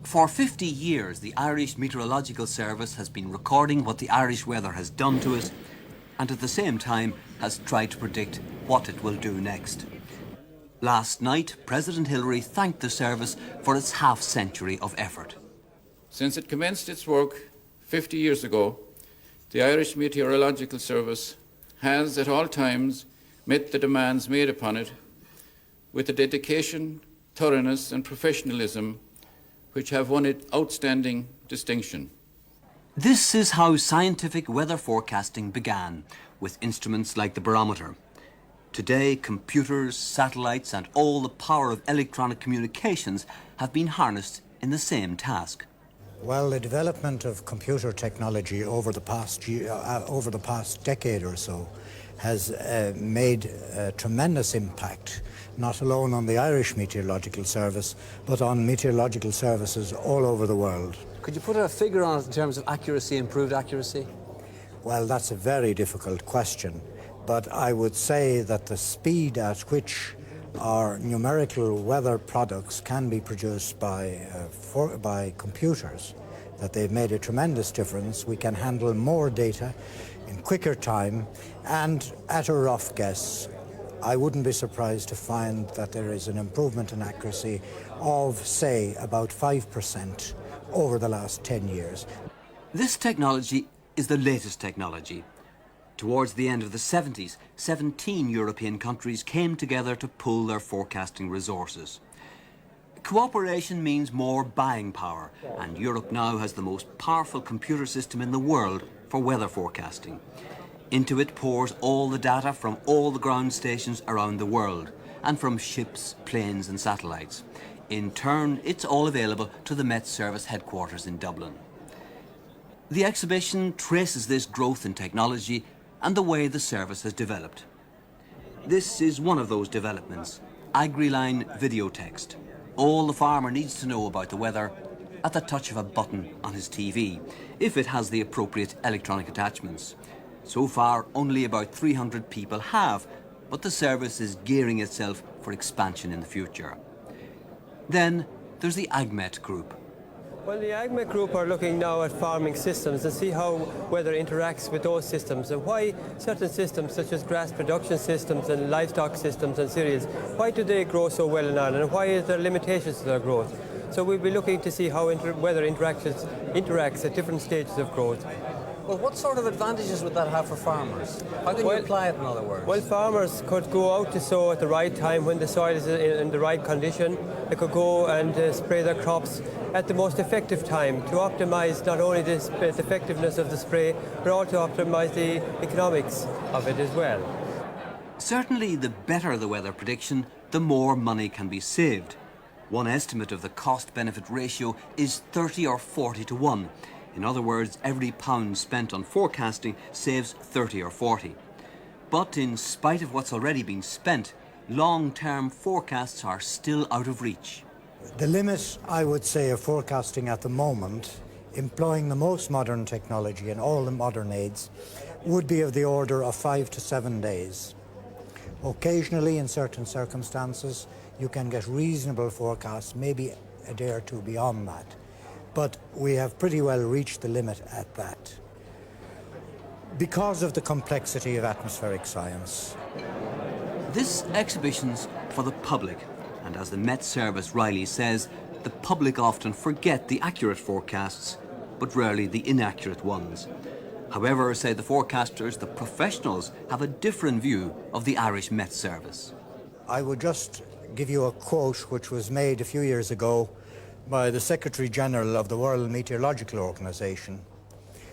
For 50 years, the Irish Meteorological Service has been recording what the Irish weather has done to it, and at the same time has tried to predict what it will do next. Last night, President Hillery thanked the service for its half-century of effort. Since it commenced its work 50 years ago, the Irish Meteorological Service has at all times met the demands made upon it with the dedication, thoroughness and professionalism which have won it outstanding distinction. This is how scientific weather forecasting began, with instruments like the barometer. Today, computers, satellites and all the power of electronic communications have been harnessed in the same task. Well, the development of computer technology over the past decade or so has made a tremendous impact, not alone on the Irish Meteorological Service, but on meteorological services all over the world. Could you put a figure on it in terms of accuracy, improved accuracy? Well, that's a very difficult question, but I would say that the speed at which our numerical weather products can be produced by computers, that they've made a tremendous difference. We can handle more data in quicker time, and at a rough guess, I wouldn't be surprised to find that there is an improvement in accuracy of, say, about 5% over the last 10 years. This technology is the latest technology. Towards the end of the 70s, 17 European countries came together to pool their forecasting resources. Cooperation means more buying power, and Europe now has the most powerful computer system in the world for weather forecasting. Into it pours all the data from all the ground stations around the world, and from ships, planes and satellites. In turn, it's all available to the Met Service headquarters in Dublin. The exhibition traces this growth in technology and the way the service has developed. This is one of those developments, AgriLine video text. All the farmer needs to know about the weather at the touch of a button on his TV, if it has the appropriate electronic attachments. So far, only about 300 people have, but the service is gearing itself for expansion in the future. Then there's the AgMet group. Well, the AgMet group are looking now at farming systems and see how weather interacts with those systems, and why certain systems such as grass production systems and livestock systems and cereals, why do they grow so well in Ireland, and why is there limitations to their growth? So we'll be looking to see how weather interacts at different stages of growth. Well, what sort of advantages would that have for farmers? How can you apply it, in other words? Well, farmers could go out to sow at the right time when the soil is in the right condition. They could go and spray their crops at the most effective time to optimise not only the effectiveness of the spray, but also optimise the economics of it as well. Certainly, the better the weather prediction, the more money can be saved. One estimate of the cost-benefit ratio is 30 or 40 to 1. In other words, every pound spent on forecasting saves 30 or 40. But in spite of what's already been spent, long-term forecasts are still out of reach. The limit, I would say, of forecasting at the moment, employing the most modern technology and all the modern aids, would be of the order of 5 to 7 days. Occasionally, in certain circumstances, you can get reasonable forecasts, maybe a day or two beyond that. But we have pretty well reached the limit at that, because of the complexity of atmospheric science. This exhibition's for the public, and as the Met Service Riley says, the public often forget the accurate forecasts, but rarely the inaccurate ones. However, say the forecasters, the professionals have a different view of the Irish Met Service. I would just give you a quote which was made a few years ago by the Secretary General of the World Meteorological Organization,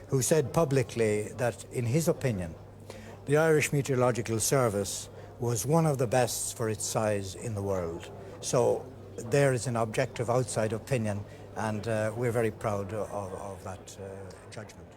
who said publicly that, in his opinion, the Irish Meteorological Service was one of the best for its size in the world. So there is an objective outside opinion, and we're very proud of that judgment.